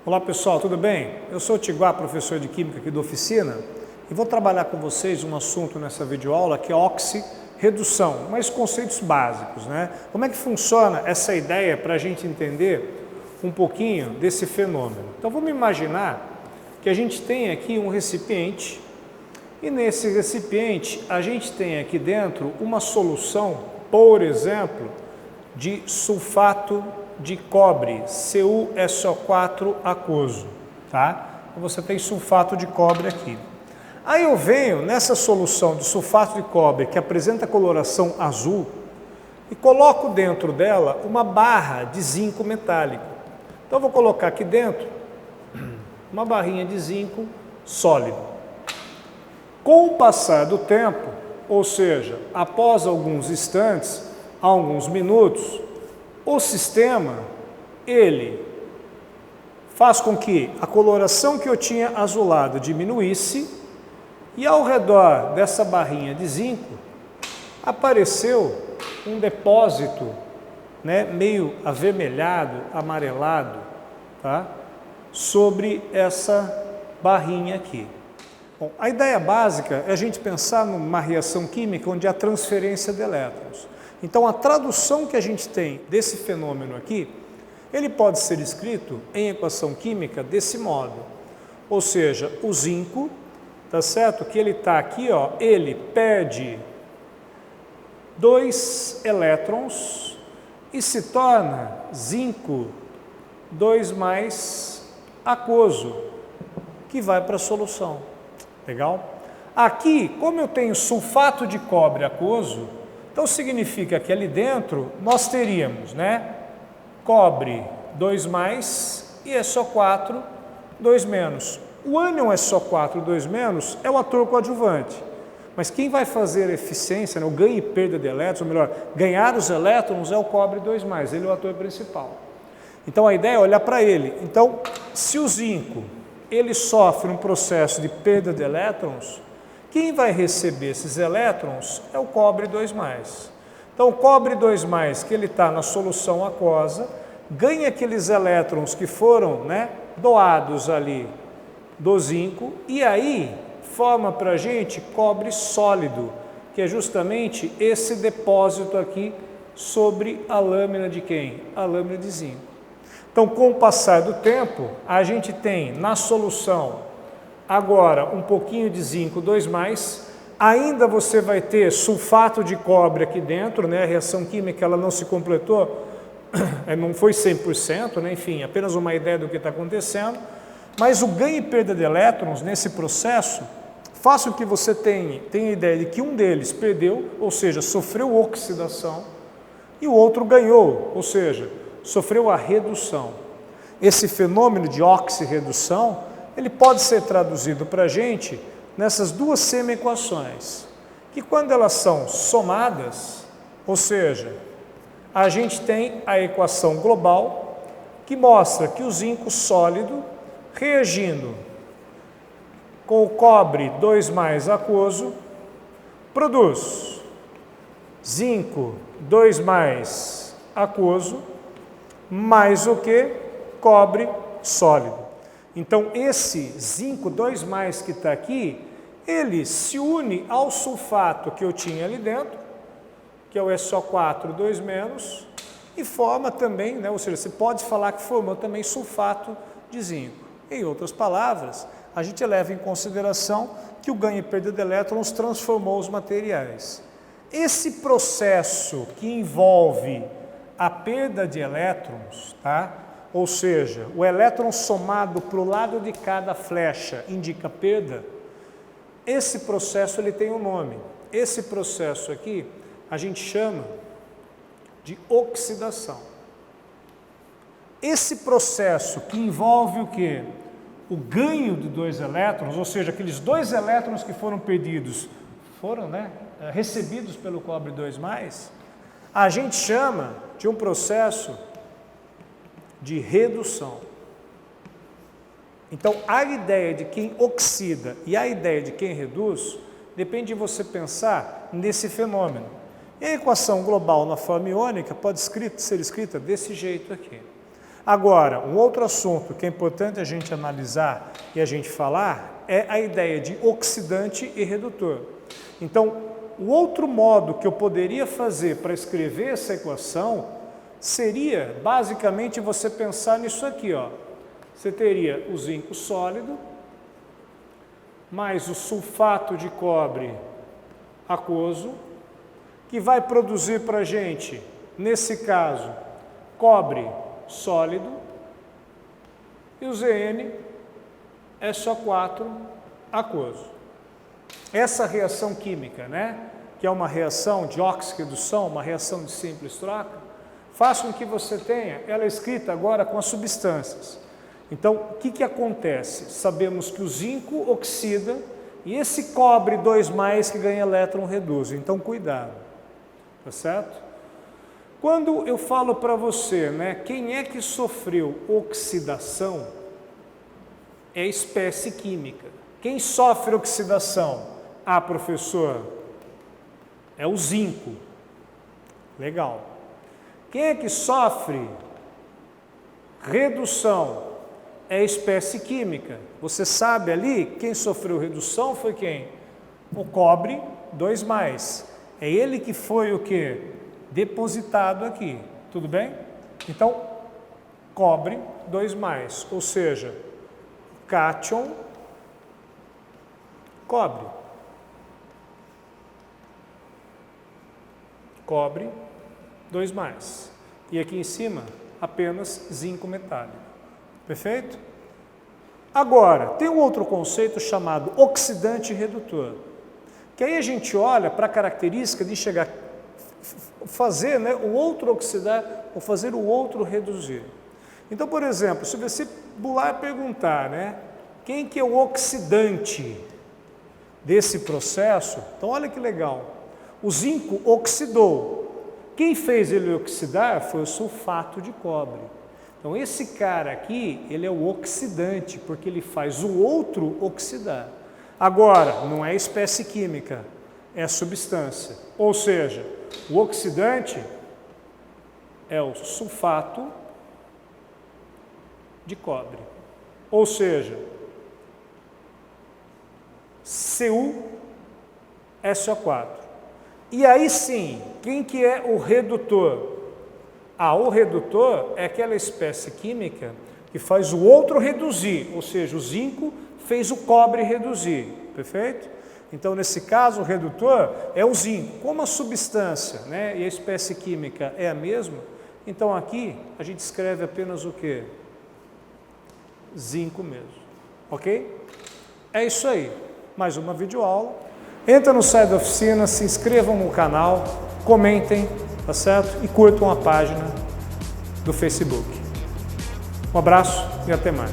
Olá pessoal, tudo bem? Eu sou o Tiguá, professor de Química aqui da oficina e vou trabalhar com vocês um assunto nessa videoaula que é oxirredução, mas conceitos básicos, né? Como é que funciona essa ideia para a gente entender um pouquinho desse fenômeno? Então vamos imaginar que a gente tem aqui um recipiente e nesse recipiente a gente tem aqui dentro uma solução, por exemplo, de sulfato de cobre, CuSO4 aquoso, tá? Então você tem sulfato de cobre aqui. Aí eu venho nessa solução de sulfato de cobre que apresenta coloração azul e coloco dentro dela uma barra de zinco metálico. Então eu vou colocar aqui dentro uma barrinha de zinco sólido. Com o passar do tempo, ou seja, após alguns instantes, alguns minutos, o sistema, ele faz com que a coloração que eu tinha azulado diminuísse e ao redor dessa barrinha de zinco apareceu um depósito, né, meio avermelhado, amarelado, tá, sobre essa barrinha aqui. Bom, a ideia básica é a gente pensar numa reação química onde há transferência de elétrons. Então, a tradução que a gente tem desse fenômeno aqui, ele pode ser escrito em equação química desse modo. Ou seja, o zinco, tá certo? Que ele está aqui, ó, ele perde 2 elétrons e se torna zinco 2+ aquoso, que vai para a solução. Legal? Aqui, como eu tenho sulfato de cobre aquoso, então significa que ali dentro nós teríamos, né, cobre 2+ e SO4 2-. O ânion SO4 2- é o ator coadjuvante, mas quem vai fazer a eficiência, né, o ganho e perda de elétrons, ou melhor, ganhar os elétrons é o cobre 2+, ele é o ator principal. Então a ideia é olhar para ele. Então, se o zinco ele sofre um processo de perda de elétrons, quem vai receber esses elétrons é o cobre 2+. Então, o cobre 2+, que ele está na solução aquosa, ganha aqueles elétrons que foram, né, doados ali do zinco, e aí forma para a gente cobre sólido, que é justamente esse depósito aqui sobre a lâmina de quem? A lâmina de zinco. Então, com o passar do tempo, a gente tem na solução agora um pouquinho de zinco 2+, ainda você vai ter sulfato de cobre aqui dentro, né? A reação química ela não se completou, não foi 100%, né? Enfim, apenas uma ideia do que está acontecendo, mas o ganho e perda de elétrons nesse processo faz com que você tenha a ideia de que um deles perdeu, ou seja, sofreu oxidação, e o outro ganhou, ou seja, sofreu a redução. Esse fenômeno de oxirredução ele pode ser traduzido para a gente nessas duas semi-equações, que quando elas são somadas, ou seja, a gente tem a equação global, que mostra que o zinco sólido, reagindo com o cobre 2+ aquoso, produz zinco 2+ aquoso, mais o que? Cobre sólido. Então, esse zinco 2+ que está aqui, ele se une ao sulfato que eu tinha ali dentro, que é o SO4 2-, e forma também, né, ou seja, você pode falar que formou também sulfato de zinco. Em outras palavras, a gente leva em consideração que o ganho e perda de elétrons transformou os materiais. Esse processo que envolve a perda de elétrons, tá? Ou seja, o elétron somado para o lado de cada flecha indica perda, esse processo ele tem um nome. Esse processo aqui a gente chama de oxidação. Esse processo que envolve o quê? O ganho de 2 elétrons, ou seja, aqueles 2 elétrons que foram perdidos, foram, né, recebidos pelo cobre 2+, a gente chama de um processo de redução. Então, a ideia de quem oxida e a ideia de quem reduz depende de você pensar nesse fenômeno. E a equação global na forma iônica pode ser escrita desse jeito aqui. Agora, um outro assunto que é importante a gente analisar e a gente falar é a ideia de oxidante e redutor. Então, o outro modo que eu poderia fazer para escrever essa equação seria, basicamente, você pensar nisso aqui, ó. Você teria o zinco sólido, mais o sulfato de cobre aquoso, que vai produzir para a gente, nesse caso, cobre sólido, e o ZnSO4 aquoso. Essa reação química, né, que é uma reação de oxirredução, uma reação de simples troca, faz com que você tenha ela escrita agora com as substâncias. Então, o que acontece? Sabemos que o zinco oxida e esse cobre 2+ que ganha elétron reduz. Então, cuidado, tá certo? Quando eu falo para você, né, quem é que sofreu oxidação, é espécie química. Quem sofre oxidação? Ah, professor, é o zinco. Legal. Quem é que sofre redução? É a espécie química. Você sabe ali, quem sofreu redução foi quem? O cobre 2+. É ele que foi o quê? Depositado aqui. Tudo bem? Então, cobre 2+, ou seja, cátion, cobre. Cobre 2+. E aqui em cima, apenas zinco metálico. Perfeito? Agora, tem um outro conceito chamado oxidante redutor. Que aí a gente olha para a característica de chegar, fazer, né, o outro oxidar ou fazer o outro reduzir. Então, por exemplo, se você vestibular perguntar, né, quem que é o oxidante desse processo, então olha que legal. O zinco oxidou. Quem fez ele oxidar foi o sulfato de cobre. Então, esse cara aqui, ele é o oxidante, porque ele faz o outro oxidar. Agora, não é espécie química, é substância. Ou seja, o oxidante é o sulfato de cobre. Ou seja, CuSO4. E aí sim, quem que é o redutor? Ah, o redutor é aquela espécie química que faz o outro reduzir, ou seja, o zinco fez o cobre reduzir, perfeito? Então, nesse caso, o redutor é o zinco. Como a substância, né, e a espécie química é a mesma, então aqui a gente escreve apenas o quê? Zinco mesmo, ok? É isso aí, mais uma videoaula. Entra no site da oficina, se inscrevam no canal, comentem, tá certo? E curtam a página do Facebook. Um abraço e até mais.